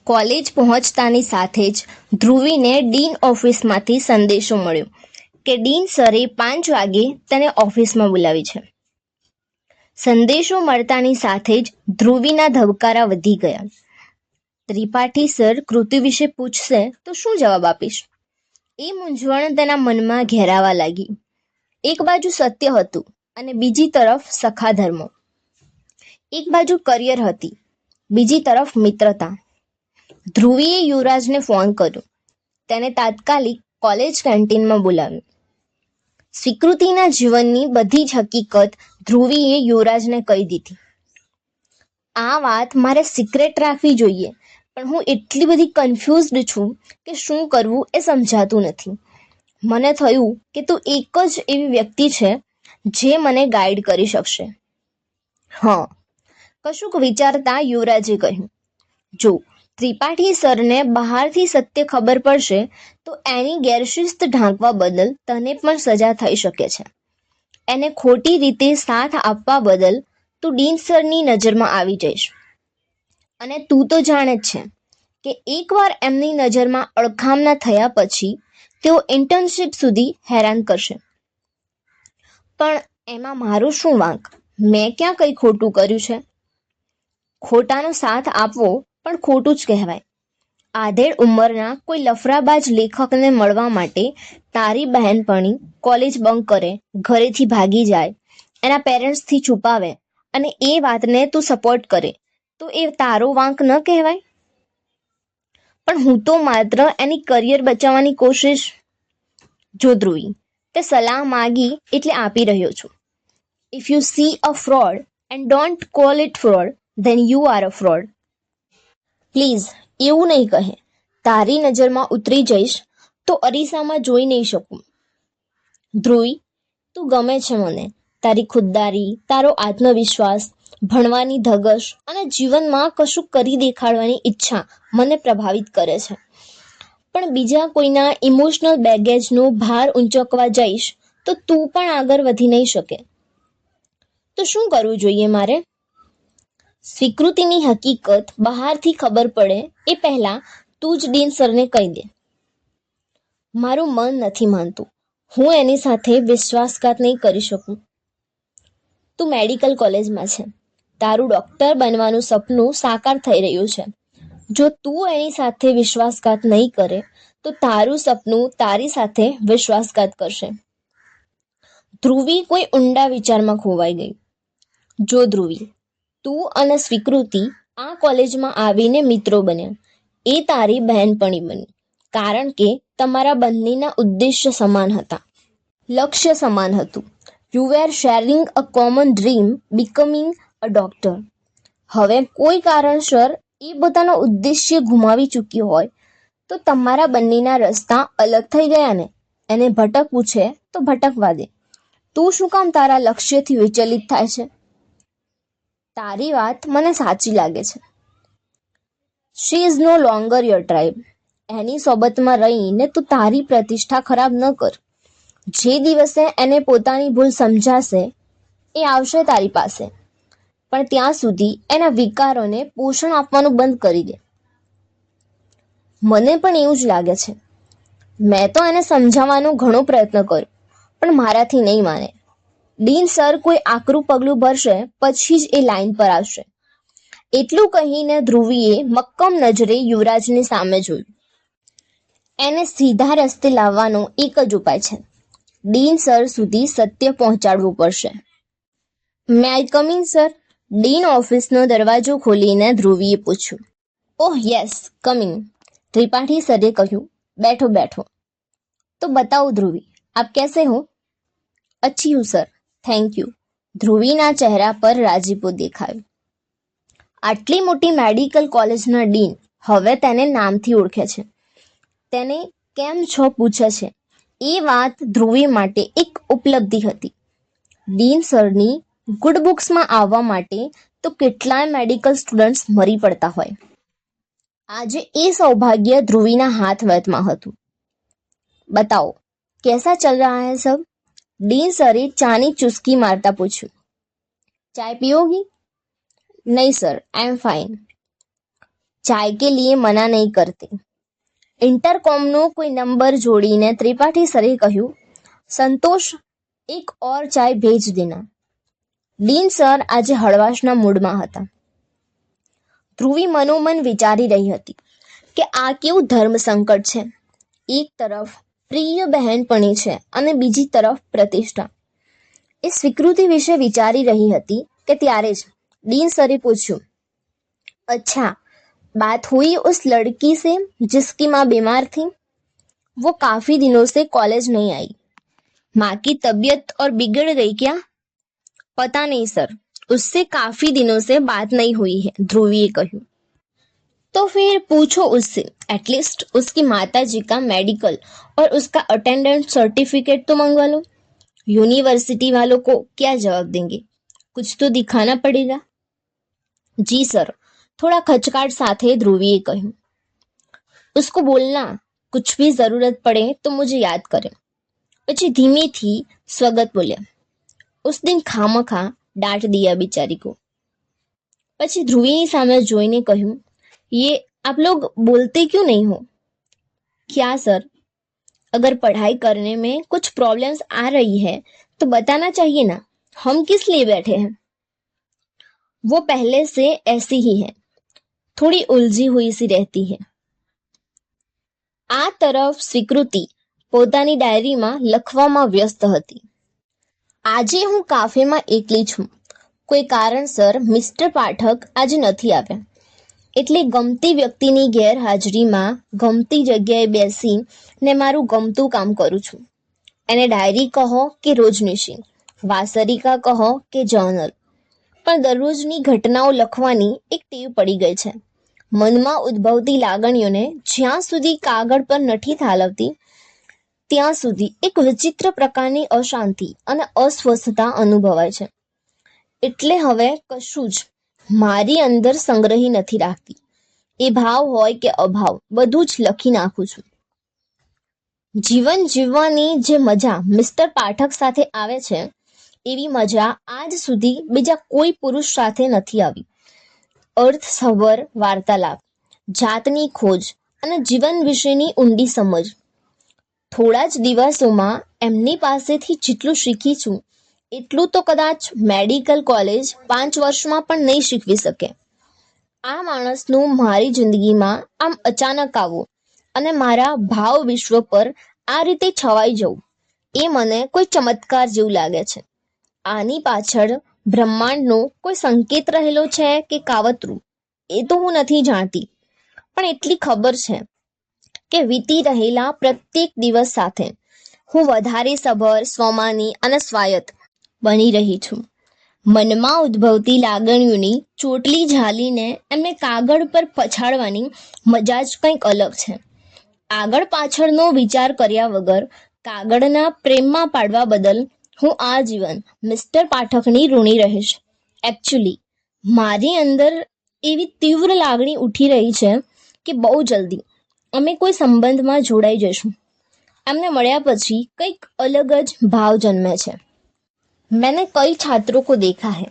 College પહોંચતાની સાથે જ ધ્રુવીને dean ઓફિસમાંથી સંદેશો મળ્યો કે ડીન સરે 5 વાગે તેને ઓફિસમાં બોલાવી છે. સંદેશો મળતાની સાથે જ ધ્રુવીના ધબકારા વધી ગયા. ત્રિપાઠી સર કૃતિ વિશે પૂછશે તો શું જવાબ આપીશ? એ મૂંઝવણ તેના મનમાં ઘેરાવા લાગી. એક બાજુ સત્ય હતું અને બીજી તરફ સખા ધર્મ. એક બાજુ કરિયર હતી, બીજી તરફ મિત્રતા. ધ્રુવીએ યુવરાજને ફોન કર્યો. તેને તાત્કાલિક કોલેજ કેન્ટીનમાં બોલાવ્યો. સ્વીકૃતિના જીવનની બધી જ હકીકત ધ્રુવીએ યુવરાજને કહી દીધી. આ વાત મારે સિક્રેટ રાખવી જોઈએ, પણ હું એટલી બધી કન્ફ્યુઝડ છું કે શું કરવું એ સમજાતું નથી. મને થયું કે તું એક જ એવી વ્યક્તિ છે જે મને ગાઈડ કરી શકશે. હા, કશુંક વિચારતા યુવરાજે કહ્યું, જો ત્રિપાઠી સરને બહારથી સત્ય ખબર પડશે તો એની ગેરશિસ્ત ઢાંકવા બદલ તને પણ સજા થઈ શકે છે. એને ખોટી રીતે સાથ આપવા બદલ તું ડીન સરની નજરમાં આવી જઈશ. અને તું તો જાણે જ છે કે એકવાર એમની નજરમાં અળખામણા થયા પછી તેઓ ઇન્ટર્નશિપ સુધી હેરાન કરશે. પણ એમાં મારું શું વાંક? મેં ક્યાં કંઈ ખોટું કર્યું છે? ખોટાનો સાથ આપવો પણ ખોટું જ કહેવાય. આધેડ ઉંમરના કોઈ લફરાબાજ લેખકને મળવા માટે તારી બહેનપણી કોલેજ બંક કરે, ઘરેથી ભાગી જાય, એના પેરેન્ટ્સથી છુપાવે અને એ વાતને તું સપોર્ટ કરે તો એ તારો વાંક ન કહેવાય? પણ હું તો માત્ર એની કરિયર બચાવવાની કોશિશ. જો ધ્રુવી, તે સલાહ માગી એટલે આપી રહ્યો છું. If you C a fraud and don't call it fraud, then you are a fraud. Please એવું નહીં કહે. તારી નજરમાં ઉતરી જઈશ તો અરીસામાં જોઈ નહીં શકું. ધ્રુવી, તું ગમે છે મને. તારી ખુદદારી, તારો આત્મવિશ્વાસ, ભણવાની ધગશ અને જીવનમાં કશું કરી દેખાડવાની ઈચ્છા મને પ્રભાવિત કરે છે. પણ બીજા કોઈના ઇમોશનલ બેગેજનો ભાર ઊંચકવા જઈશ તો તું પણ આગળ વધી નહીં શકે. તો શું કરવું જોઈએ મારે? સ્વીકૃતિની હકીકત બહારથી ખબર પડે એ પહેલાં તું જ ડીન સરને કહી દે. મારું મન નથી માનતું. હું એની સાથે વિશ્વાસઘાત નહીં કરી શકું. તું મેડિકલ કોલેજમાં છે. તારું ડૉક્ટર બનવાનું સપનું સાકાર થઈ રહ્યું છે. જો તું એની સાથે વિશ્વાસઘાત નહીં કરે તો તારું સપનું તારી સાથે વિશ્વાસઘાત કરશે. ધ્રુવી કોઈ ઊંડા વિચારમાં ખોવાઈ ગઈ. જો ધ્રુવી, તું અને સ્વીકૃતિ આ કોલેજમાં આવીને મિત્રો બન્યા. એ તારી બહેનપણી બની કારણ કે તમારા બંનેના ઉદ્દેશ્ય સમાન હતા, લક્ષ્ય સમાન હતું. You were sharing a common dream, becoming a doctor. હવે કોઈ કારણસર એ પોતાનો ઉદ્દેશ્ય ગુમાવી ચૂક્યો હોય તો તમારા બંનેના રસ્તા અલગ થઈ ગયા ને. એને ભટકવું છે તો ભટકવા દે. તું શું કામ તારા લક્ષ્યથી વિચલિત થાય છે? તારી વાત મને સાચી લાગે છે. She is no longer your tribe. એની સોબતમાં રહીને તું તારી પ્રતિષ્ઠા ખરાબ ન કર. જે દિવસે એને પોતાની ભૂલ સમજાશે એ આવશે તારી પાસે, પણ ત્યાં સુધી એના વિકારોને પોષણ આપવાનું બંધ કરી દે. મને પણ એવું જ લાગે છે. મેં તો એને સમજાવવાનો ઘણો પ્રયત્ન કર્યો પણ મારાથી નહીં માને. ડીન સર કોઈ આકરું પગલું ભરશે પછી જ એ લાઈન પર આવશે. એટલું કહીને ધ્રુવીએ મક્કમ નજરે યુવરાજની સામે જોયું. એને સીધા રસ્તે લાવવાનો એક જ ઉપાય છે. ડીન સર સુધી સત્ય પહોંચાડવું પડશે. મે આઈ કમ ઇન સર? ડીન ઓફિસનો દરવાજો ખોલીને ધ્રુવીએ પૂછ્યું. ઓહ યસ, કમ ઇન. ત્રિપાઠી સરે કહ્યું, બેઠો બેઠો. તો બતાવો ધ્રુવી, આપ કેસે હો? અચ્છી હું સર, થેન્ક યુ. ધ્રુવીના ચહેરા પર રાજીપો દેખાયો. આટલી મોટી મેડિકલ કોલેજના ડીન હવે તેને નામથી ઓળખે છે. તેને કેમ છો પૂછે છે. એ વાત ધ્રુવી માટે એક ઉપલબ્ધિ હતી. ડીન સરની ગુડ બુક્સમાં આવવા માટે તો કેટલાય મેડિકલ સ્ટુડન્ટ્સ મરી પડતા હોય. આજે એ સૌભાગ્ય ધ્રુવીના હાથ વચમાં હતું. બતાવો, કેસા ચલ રહા હૈ સબ? ડીન સરે ચાની ચુસ્કી મારતા પૂછ્યું. ચાય પીઓગી? નહીં સર, આઈ એમ ફાઇન. चाय के लिए मना नहीं करते। इंटरकॉमનો કોઈ નંબર જોડીને ત્રિપાઠી સરે કહ્યું, સંતોષ, એક ઓર ચાય ભેજ દેના. ડીન સર આજે હળવાશના મૂડમાં હતા. ધ્રુવી મનોમન વિચારી રહી હતી કે આ કેવું ધર્મ સંકટ છે. એક તરફ પ્રિય બહેનપણી છે અને બીજી તરફ પ્રતિષ્ઠા. એ સ્વીકૃતિ વિશે વિચારી રહી હતી કે ત્યારે જ डीन सर पूछूं, अच्छा बात हुई उस लड़की से जिसकी माँ बीमार थी? वो काफी दिनों से कॉलेज नहीं आई। माँ की तबीयत और बिगड़ गई क्या? पता नहीं सर, उससे काफी दिनों से बात नहीं हुई है, ध्रुवीए कहूं। तो फिर पूछो उससे, एटलीस्ट उसकी माताजी का मेडिकल और उसका अटेंडेंस सर्टिफिकेट तो मंगवा लो। यूनिवर्सिटी वालों को क्या जवाब देंगे? कुछ तो दिखाना पड़ेगा। जी सर, थोड़ा खचकाट साथे ध्रुवीए कहूं। उसको बोलना कुछ भी जरूरत पड़े तो मुझे याद करे। પછી ધીમેથી સ્વગત બોલ્યા, उस दिन खामखा डांट दिया बेचारी को। પછી ધ્રુવીની સામે જોઈને કહ્યું, ये आप लोग बोलते क्यों नहीं हो? क्या सर, अगर पढ़ाई करने में कुछ प्रॉब्लम्स आ रही है तो बताना चाहिए ना, हम किस लिए बैठे हैं? वो पहले से ऐसी ही है, थोड़ी उलझी हुई सी रहती है। આ તરફ સ્વીકૃતિ પોતાની ડાયરીમાં લખવામાં વ્યસ્ત હતી. આજે હું કાફેમાં એકલી છું. કોઈ કારણસર મિસ્ટર પાઠક આજે નથી આવ્યા, એટલે ગમતી વ્યક્તિની ગેરહાજરીમાં ગમતી જગ્યાએ બેસી ને મારું ગમતું કામ કરું છું. એને ડાયરી કહો કે રોજનીશી, વાસરિકા કહો કે જર્નલ, પણ દરરોજની ઘટનાઓ લખવાની એક ટેવ પડી ગઈ છે. મનમાં ઉદ્ભવતી લાગણીઓને જ્યાં સુધી કાગળ પર નથી ઠાલવતી ત્યાં સુધી એક વિચિત્ર પ્રકારની અશાંતિ અને અસ્વસ્થતા અનુભવાય છે. એટલે હવે કશું જ મારી અંદર સંગ્રહી નથી રાખતી. એ ભાવ હોય કે અભાવ, બધું જ લખી નાખું છું. જીવન જીવવાની જે મજા મિસ્ટર પાઠક સાથે આવે છે એવી મજા આજ સુધી બીજા કોઈ પુરુષ સાથે નથી આવી. અર્થસભર વાર્તાલાપ, જાતની ખોજ અને જીવન વિશેની ઊંડી સમજ. થોડા જ દિવસોમાં એમની પાસેથી જેટલું શીખી છું એટલું તો કદાચ મેડિકલ કોલેજ 5 વર્ષમાં પણ નહીં શીખવી શકે. આ માણસનું મારી જિંદગીમાં આમ અચાનક આવવું અને મારા ભાવ વિશ્વ પર આ રીતે છવાઈ જવું, એ મને કોઈ ચમત્કાર જેવું લાગે છે. આની પાછળ બ્રહ્માંડનો કોઈ સંકેત રહેલો છે કે કાવતરું, એ તો હું નથી જાણતી, પણ એટલી ખબર છે કે વીતી રહેલા પ્રત્યેક દિવસ સાથે હું વધારે સભર, સ્વમાની અને સ્વાયત્ત બની રહી છું. મનમાં ઉદ્ભવતી લાગણીઓની ચોટલી ઝાલીને એમને કાગળ પર પછાડવાની મજા જ કંઈક અલગ છે. આગળ પાછળનો વિચાર કર્યા વગર કાગળના પ્રેમમાં પાડવા બદલ હું આજીવન મિસ્ટર પાઠકની ઋણી રહીશ. એકચ્યુઅલી મારી અંદર એવી તીવ્ર લાગણી ઉઠી રહી છે કે બહુ જલ્દી અમે કોઈ સંબંધમાં જોડાઈ જઈશું. એમને મળ્યા પછી કંઈક અલગ જ ભાવ જન્મે છે. मैंने कई छात्रों को देखा है,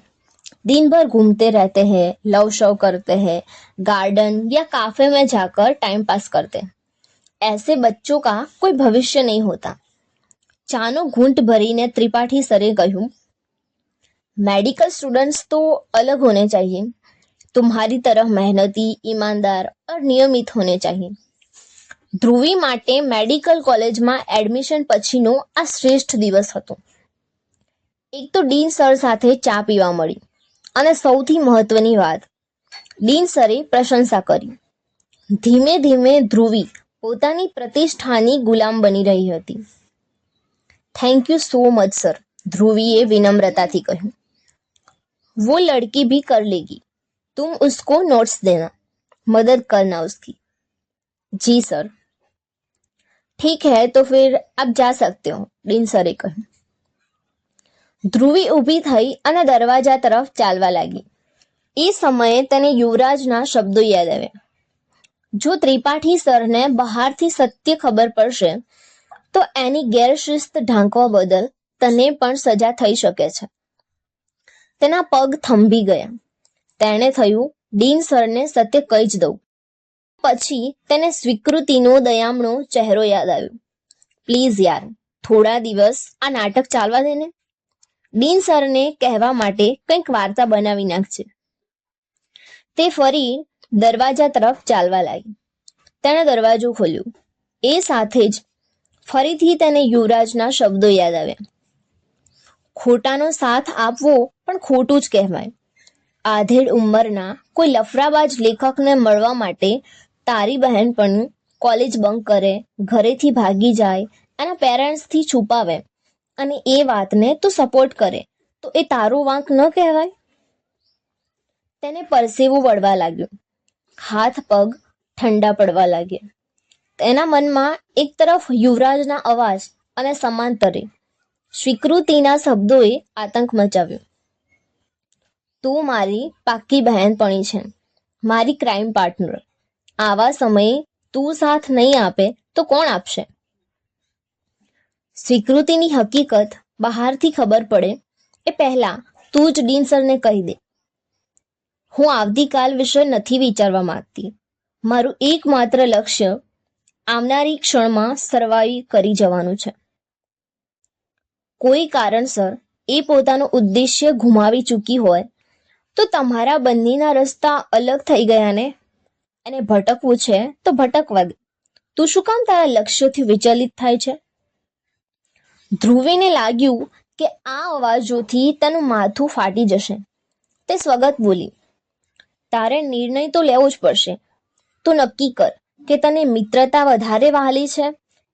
दिन भर घूमते रहते हैं, लव शव करते हैं, गार्डन या काफे में जाकर टाइम पास करते हैं. ऐसे बच्चों का कोई भविष्य नहीं होता. चानो घूंट भरीने त्रिपाठी सरे कहूं, मेडिकल स्टूडेंट्स तो अलग होने चाहिए, तुम्हारी तरह मेहनती, ईमानदार और नियमित होने चाहिए. ધ્રુવી માટે મેડિકલ કોલેજમાં એડમિશન પછીનો આ શ્રેષ્ઠ દિવસ હતો. એક તો ડીન સર સાથે ચા પીવા મળી અને સૌથી મહત્વની વાત, ડીન સરે પ્રશંસા કરી. ધીમે ધીમે ધ્રુવી પોતાની પ્રતિષ્ઠાની ગુલામ બની રહી હતી. Thank you so much sir, ધ્રુવીએ વિનમ્રતાથી કહ્યું. वो लड़की भी कर लेगी, तुम उसको नोट्स देना, मदद करना उसकी. जी सर. ठीक है तो फिर आप जा सकते हो, ડીન સરે કહ્યું. ધ્રુવી ઊભી થઈ અને દરવાજા તરફ ચાલવા લાગી. એ સમયે તેને યુવરાજના શબ્દો યાદ આવ્યા. જો ત્રિપાઠી સરને બહારથી સત્ય ખબર પડશે તો એની ગેરશિસ્ત ઢાંકવા બદલ તને પણ સજા થઈ શકે છે. તેના પગ થંભી ગયા. તેણે થયું, ડીન સરને સત્ય કહી જ દઉં. પછી તેને સ્વીકૃતિનો દયામણો ચહેરો યાદ આવ્યો. પ્લીઝ યાર, થોડા દિવસ આ નાટક ચાલવા દે ને. ડીન સરને કહેવા માટે કંઈક વાર્તા બનાવી નાખશે. તે ફરી દરવાજા તરફ ચાલવા લાગી. તેણે દરવાજો ખોલ્યો. એ સાથે જ ફરીથી તેને યુવરાજના શબ્દો યાદ આવ્યા. ખોટાનો સાથ આપવો પણ ખોટું જ કહેવાય. આધેડ ઉંમરના કોઈ લફરાબાજ લેખકને મળવા માટે તારી બહેન પણ કોલેજ બંક કરે, ઘરેથી ભાગી જાય, એના પેરેન્ટ્સથી છુપાવે અને એ વાતને તું સપોર્ટ કરે તો એ તારો વાંક ન કહેવાય? તેને પરસેવું વળવા લાગ્યો. હાથ પગ ઠંડા પડવા લાગ્યા. તેના મનમાં એક તરફ યુવરાજના અવાજ અને સમાંતરે સ્વીકૃતિના શબ્દોએ આતંક મચાવ્યો. તું મારી પાક્કી બહેનપણી છે, મારી ક્રાઇમ પાર્ટનર. આવા સમયે તું સાથ નહીં આપે તો કોણ આપશે? સ્વીકૃતિની હકીકત બહારથી ખબર પડે એ પહેલા તું જ ડીન સરને કહી દે. હું આવતીકાલ વિશે નથી વિચારવા માંગતી. મારું એકમાત્ર લક્ષ્ય આવનારી ક્ષણમાં સર્વાઈવ કરી જવાનું છે. કોઈ કારણસર એ પોતાનો ઉદ્દેશ્ય ગુમાવી ચૂકી હોય તો તમારા બંનેના રસ્તા અલગ થઈ ગયા ને. એને ભટકવું છે તો ભટકવા દે. તું શું કામ તારા લક્ષ્યથી વિચલિત થાય છે? ધ્રુવીને લાગ્યું કે આ અવાજોથી તેનું માથું ફાટી જશે. તે સ્વગત બોલી, તારે નિર્ણય તો લેવો જ પડશે. તું નક્કી કર કે તને મિત્રતા વધારે વહાલી છે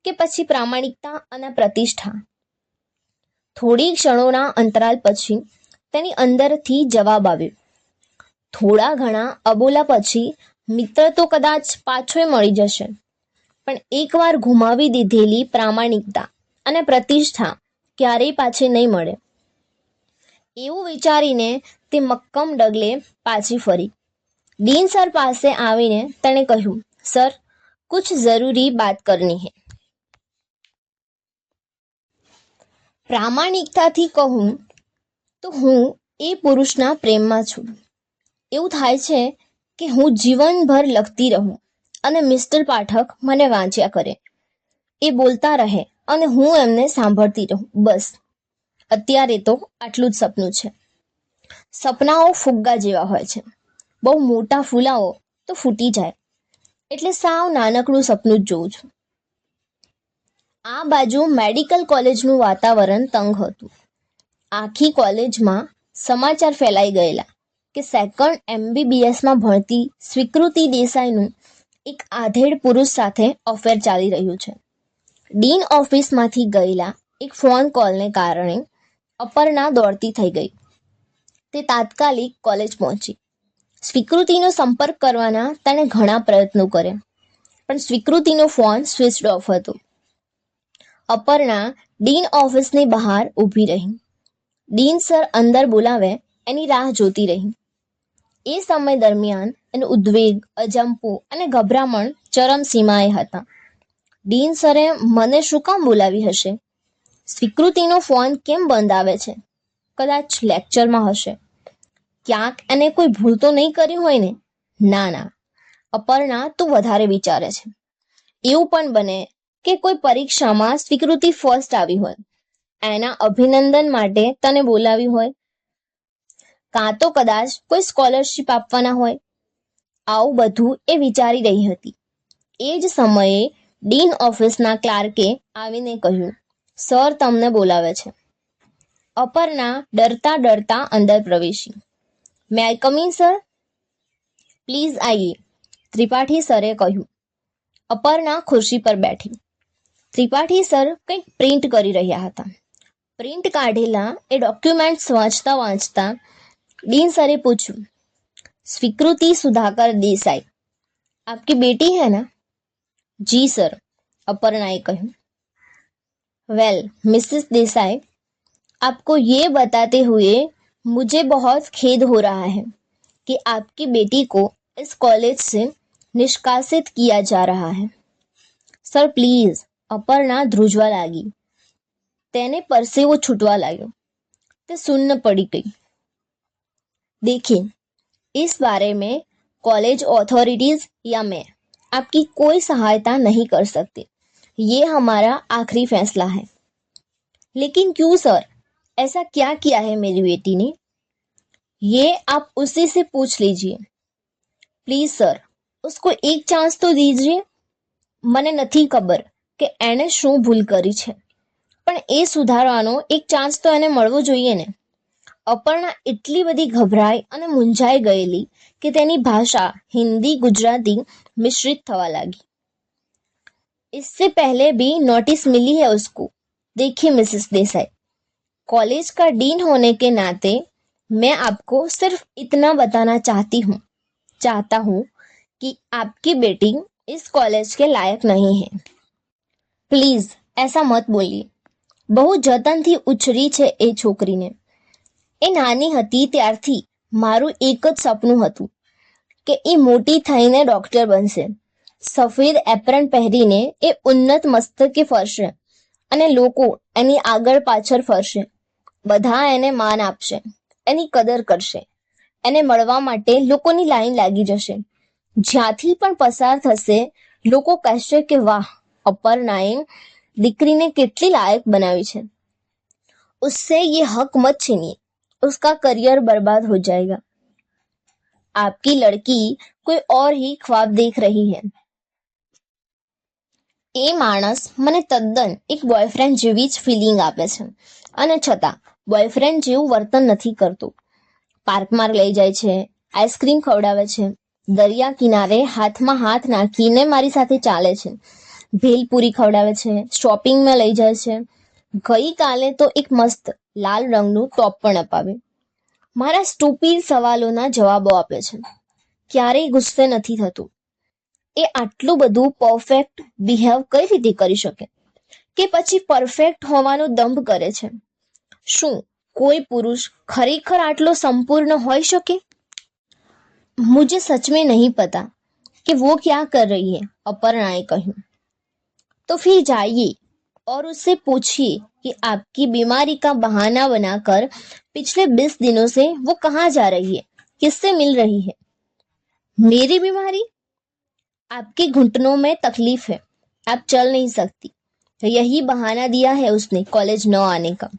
કે પછી પ્રામાણિકતા અને પ્રતિષ્ઠા. થોડી ક્ષણોના અંતરાલ પછી તેની અંદરથી જવાબ આવ્યો. થોડા ઘણા અબોલા પછી મિત્ર તો કદાચ પાછોય મળી જશે, પણ એકવાર ગુમાવી દીધેલી પ્રામાણિકતા અને પ્રતિષ્ઠા ક્યારેય પાછી નહીં મળે. એવું વિચારીને તે મક્કમ ડગલે પાછી ફરી. ડીન સર પાસે આવીને તેણે કહ્યું, સર, કુછ જરૂરી બાત કરની હૈ. પ્રામાણિકતાથી કહું તો હું એ પુરુષના પ્રેમમાં છું. એવું થાય છે કે હું જીવનભર લખતી રહું અને મિસ્ટર પાઠક મને વાંચ્યા કરે. એ બોલતા રહે અને હું એમને સાંભળતી રહું. બસ અત્યારે તો આટલું જ સપનું છે. સપનાઓ ફુગ્ગા જેવા હોય છે. બહુ મોટા ફૂલાવો તો ફૂટી જાય, એટલે સાવ નાનકડું સપનું જ જોઉં છું. આ બાજુ મેડિકલ કોલેજનું વાતાવરણ તંગ હતું. આખી કોલેજમાં સમાચાર ફેલાઈ ગયેલા કે સેકન્ડ MBBSમાં ભણતી સ્વીકૃતિ દેસાઈનું એક આધેડ પુરુષ સાથે અફેર ચાલી રહ્યું છે. ડીન ઓફિસમાંથી ગયેલા એક ફોન કોલને કારણે અપર્ણા દોડતી થઈ ગઈ. તે તાત્કાલિક કોલેજ પહોંચી. સ્વીકૃતિનો સંપર્ક કરવાના તેણે ઘણા પ્રયત્નો કર્યા, પણ સ્વીકૃતિનો ફોન સ્વિચ્ડ ઓફ હતો. અપર્ણા ડીન ઓફિસની બહાર ઊભી રહી. ડીન સર અંદર બોલાવે એની રાહ જોતી રહી. એ સમય દરમિયાન એનો ઉદ્વેગ, અજંપો અને ગભરામણ ચરમસીમાએ હતા. ડીન સરે મને શું કામ બોલાવી હશે? સ્વીકૃતિનો ફોન કેમ બંધ આવે છે? કદાચ લેક્ચરમાં હશે. ક્યાંક એને કોઈ ભૂલ તો નહીં કરી હોય ને? ના, અપર્ણા તું વધારે વિચારે છે. એવું પણ બને કે કોઈ પરીક્ષામાં સ્વીકૃતિ ફર્સ્ટ આવી હોય, એના અભિનંદન માટે તને બોલાવી હોય. કાં તો કદાચ કોઈ સ્કોલરશિપ આપવાના હોય. આવું બધું એ વિચારી રહી હતી. એ જ સમયે ડીન ઓફિસના ક્લાર્કે આવીને કહ્યું, સર તમને બોલાવે છે. અપર્ણા ડરતા ડરતા અંદર પ્રવેશી. મે આઈ કમ ઇન સર? પ્લીઝ આઈએ, ત્રિપાઠી સરે કહ્યું. અપર્ણા ખુરશી પર બેઠી. ત્રિપાઠી સર કંઈક પ્રિન્ટ કરી રહ્યા હતા. પ્રિન્ટ કાઢેલા એ ડોક્યુમેન્ટ્સ વાંચતા વાંચતા ડીન સરે પૂછ્યું, स्वीकृति सुधाकर देसाई आपकी बेटी है ना? जी सर, अपर्णाए कहूँ. वेल मिसेस देसाई, आपको ये बताते हुए मुझे बहुत खेद हो रहा है कि आपकी बेटी को इस कॉलेज से निष्कासित किया जा रहा है. Sir please. अपर्णा ध्रुजवा लागी. तेने परसेवो छूटवा लाग्यो. ते सुन्न पड़ी गई. देखिए, इस बारे में कॉलेज अथॉरिटीज या मैं आपकी कोई सहायता नहीं कर सकते। ये हमारा आखिरी फैसला है। लेकिन क्यों सर? ऐसा क्या किया है मेरी बेटी ने? ये आप उसी से पूछ लीजिए। પ્લીઝ સર, उसको એક ચાન્સ તો દીजिए। મને નથી ખબર કે એણે શું ભૂલ કરી છે, પણ એ સુધારવાનો એક ચાન્સ તો એને મળવો જોઈએ ને। અપર્ણા એટલી બધી ગભરાઈ અને મૂંઝાઈ ગયેલી કે તેની ભાષા हिंदी गुजराती मिश्रित थवा लगी। इससे पहले भी नोटिस मिली है उसको। देखिए मिसेस देसाई, कॉलेज का डीन होने के नाते मैं आपको सिर्फ इतना बताना चाहता हूँ कि आपकी बेटी इस कॉलेज के लायक नहीं है। प्लीज ऐसा मत बोलिए। બહુ જતનથી ઉછરી છે એ છોકરીને। એ નાની હતી ત્યારથી મારું એક જ સપનું હતું કે એ મોટી થઈને ડોક્ટર બનશે। સફેદ એપ્રન પહેરીને એ ઉન્નત મસ્તકે ફરશે અને લોકો એની આગળ પાછળ ફરશે। બધા એને માન આપશે, એની કદર કરશે। એને મળવા માટે લોકોની લાઈન લાગી જશે। જ્યાંથી પણ પસાર થશે લોકો કહેશે કે વાહ, અપર્ણાએ દીકરીને કેટલી લાયક બનાવી છે। उससे ये हक मत छीनिए, उसका करियर बर्बाद हो जाएगा। आपकी लड़की कोई और ही ख्वाब देख रही है। એ માણસ મને તદ્દન એક બોયફ્રેન્ડ જેવી જ ફિલિંગ આપે છે અને છતાં બોયફ્રેન્ડ જેવું વર્તન નથી કરતો। પાર્કમાં લઈ જાય છે, આઈસ્ક્રીમ ખવડાવે છે, દરિયા કિનારે હાથમાં હાથ નાખીને મારી સાથે ચાલે છે, ભેલપુરી ખવડાવે છે, શોપિંગમાં લઈ જાય છે। ગઈકાલે તો એક મસ્ત લાલ રંગનું ટોપ પણ અપાવ્યું। મારા સ્ટુપિડ સવાલોના જવાબો આપે છે, ક્યારેય ગુસ્સે નથી થતું। એ આટલું બધું પરફેક્ટ બિહેવ કઈ રીતે કરી શકે કે પછી પરફેક્ટ હોવાનો દંભ કરે છે? શું कोई पुरुष खरेखर आटलो संपूर्ण हो सके? मुझे सच में नहीं पता कि वो क्या कर रही है, अपर्णा ने कहा। तो फिर जाइए और उससे पूछिए कि आपकी बीमारी का बहाना बनाकर पिछले 20 दिनों से वो कहाँ जा रही है, किससे मिल रही है। मेरी बीमारी? आपके घुटनों में तकलीफ है, आप चल नहीं सकती, यही बहाना दिया है उसने कॉलेज न आने का।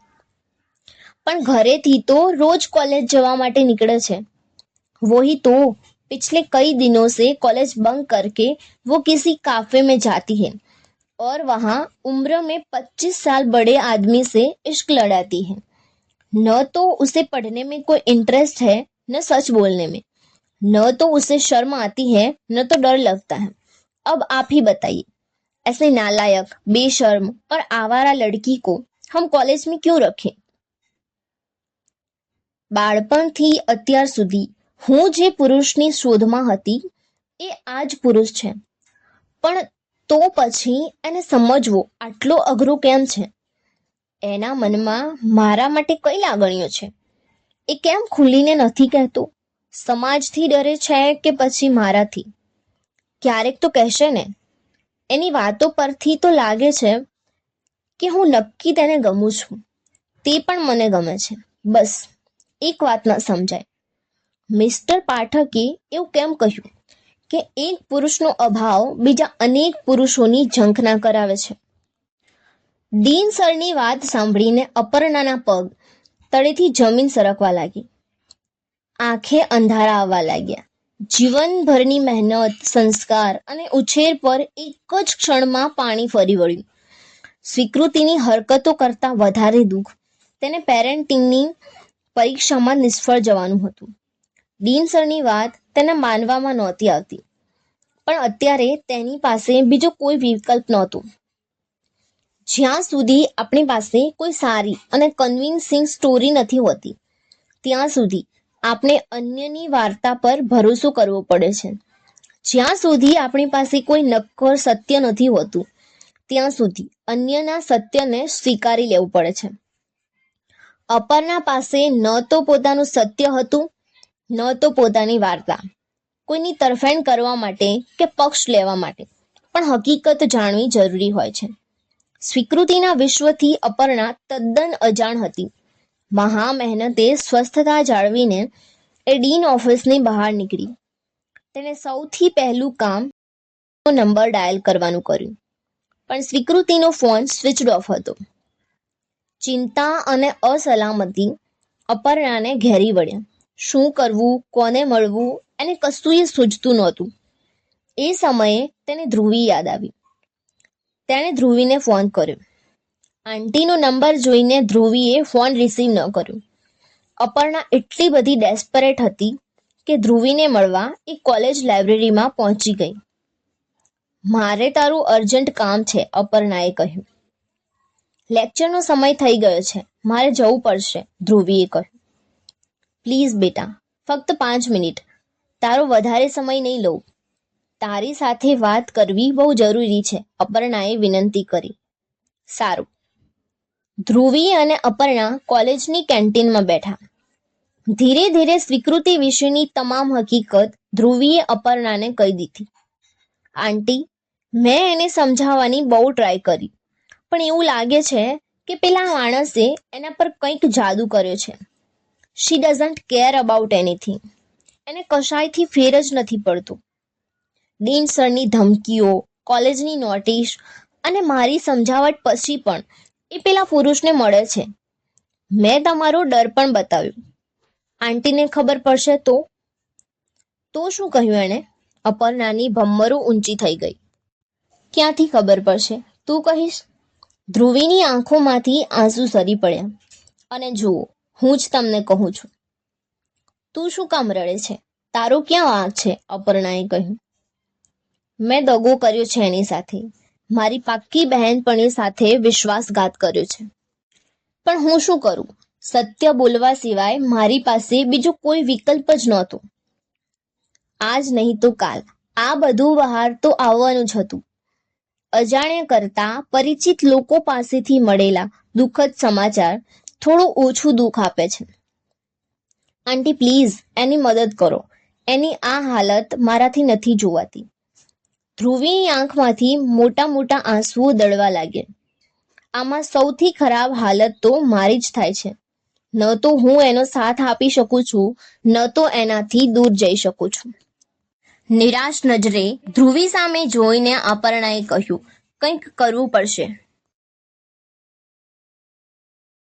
પણ ઘરેથી તો રોજ कॉलेज જવા માટે નીકળે છે। वही तो पिछले कई दिनों से कॉलेज बंक करके वो किसी काफे में जाती है और वहां उम्र में 25 साल बड़े आदमी से इश्क लड़ाती है। न तो उसे पढ़ने में कोई इंटरेस्ट है, न सच बोलने में, न तो उसे शर्म आती है, न तो डर लगता है। अब आप ही बताइए, ऐसे नालायक, बेशर्म और आवारा लड़की को हम कॉलेज में क्यों रखें? બાળપણથી અત્યાર સુધી હું જે પુરુષની શોધમાં હતી એ આ જ પુરુષ છે, પણ તો પછી એને સમજવો આટલો અઘરો કેમ છે? એના મનમાં મારા માટે કઈ લાગણીઓ છે? એ કેમ ખુલીને નથી કહેતો? સમાજથી ડરે છે કે પછી મારાથી? ક્યારેક તો કહેશે ને। એની વાતો પરથી તો લાગે છે કે હું નક્કી તેને ગમું છું, તે પણ મને ગમે છે। બસ એક વાત ન સમજાય, મિસ્ટર પાઠકે એવું કેમ કહ્યું કે એક પુરુષનો અભાવ બીજા અનેક પુરુષોની ઝંખના કરાવે છે? ડીન સરની વાત સાંભળીને અપર્ણાના પગ તળેથી જમીન સરકવા લાગી, આંખે અંધારા આવવા લાગ્યા। જીવનભરની મહેનત, સંસ્કાર અને ઉછેર પર એક જ ક્ષણમાં પાણી ફરી વળ્યું। સ્વીકૃતિની હરકતો કરતાં વધારે દુઃખ તેને પેરેન્ટિંગની પરીક્ષામાં નિષ્ફળ જવાનું હતું। ડીન સરની વાત તેને માનવામાં નહોતી આવતી, પણ અત્યારે તેની પાસે બીજો કોઈ વિકલ્પ નહોતો। જ્યાં સુધી આપણી પાસે કોઈ સારી અને કન્વિન્સિંગ સ્ટોરી નથી હોતી ત્યાં સુધી આપણે અન્યની વાર્તા પર ભરોસો કરવો પડે છે। જ્યાં સુધી આપણી પાસે કોઈ નક્કર સત્ય નથી હોતું ત્યાં સુધી અન્યના સત્યને સ્વીકારી લેવું પડે છે। અપર્ણા પાસે ન તો પોતાનું સત્ય હતું, ન તો પોતાની વાર્તા। કોઈની તરફેણ કરવા માટે કે પક્ષ લેવા માટે પણ હકીકત જાણવી જરૂરી હોય છે। સ્વીકૃતિના વિશ્વથી અપર્ણા તદ્દન અજાણ હતી। મહા મહેનતે સ્વસ્થતા જાળવીને એ ડીન ઓફિસની બહાર નીકળી। તેને સૌથી પહેલું કામ નંબર ડાયલ કરવાનું કર્યું, પણ સ્વીકૃતિનો ફોન સ્વિચડ ઓફ હતો. ચિંતા અને અસલામતી અપર્ણાને ઘેરી વળ્યા. શું કરવું, કોને મળવું, એને કશુંય સૂઝતું નહોતું. એ સમયે તેને ધ્રુવી યાદ આવી. તેણે ધ્રુવીને ફોન કર્યો. આંટીનો નંબર જોઈને ધ્રુવીએ ફોન રિસીવ ન કર્યો. અપર્ણા એટલી બધી ડેસ્પરેટ હતી કે ધ્રુવીને મળવા એ કોલેજ લાઇબ્રેરીમાં પહોંચી ગઈ. મારે તારું અર્જન્ટ કામ છે, અપર્ણાએ કહ્યું. લેક્ચરનો સમય થઈ ગયો છે, મારે જવું પડશે, ધ્રુવીએ કહ્યું. પ્લીઝ બેટા, ફક્ત 5 મિનિટ, તારો વધારે સમય નહીં લઉં. તારી સાથે વાત કરવી બહુ જરૂરી છે, અપર્ણાએ વિનંતી કરી. સારું. ધ્રુવી અને અપર્ણા કોલેજની કેન્ટીનમાં બેઠા. ધીરે ધીરે સ્વીકૃતિ વિશેની તમામ હકીકત ધ્રુવીએ અપર્ણાને કહી દીધી. આંટી, મેં એને સમજાવવાની બહુ ટ્રાય કરી, પણ એવું લાગે છે કે પેલા માણસે એના પર કંઈક જાદુ કર્યો છે. શી ડઝન્ટ કેર અબાઉટ એનીથિંગ. એને કશાયથી ફેર જ નથી પડતો. ડીન સરની ધમકીઓ, કોલેજની નોટિસ અને મારી સમજાવટ પછી પણ એ પેલા પુરુષને મળે છે. મેં તમારો ડર પણ બતાવ્યો. આંટીને ખબર પડશે તો? તો શું કહ્યું એણે? અપર્ણાની ભમ્મરું ઊંચી થઈ ગઈ. ક્યાંથી ખબર પડશે? તું કહીશ? ધ્રુવીની આંખોમાંથી આંસુ સરી પડ્યા. અને જુઓ, હું જ તમને કહું છું. તું શું કામ રડે છે? તારો ક્યાં વાંક છે? અપર્ણાએ કહ્યું. મેં દગો કર્યો છે એની સાથે. મારી પાક્કી બહેનપણી સાથે વિશ્વાસઘાત કર્યો છે. પણ હું શું કરું? સત્ય બોલવા સિવાય મારી પાસે બીજો કોઈ વિકલ્પ જ નહોતો. આજ નહીં તો કાલ આ બધું બહાર તો આવવાનું જ હતું. અજાણ્યા કરતા પરિચિત લોકો પાસેથી મળેલા દુઃખદ સમાચાર થોડું ઓછું દુઃખ આપે છે. આંટી પ્લીઝ એની મદદ કરો. એની આ હાલત મારાથી નથી જોવાતી. ધ્રુવીની આંખમાંથી મોટા મોટા આંસુઓ દળવા લાગ્યા. આમાં સૌથી ખરાબ હાલત તો મારી જ થાય છે. ન તો હું એનો સાથ આપી શકું છું, ન તો એનાથી દૂર જઈ શકું છું. નિરાશ નજરે ધ્રુવી સામે જોઈને અપર્ણાએ કહ્યું, કંઈક કરવું પડશે.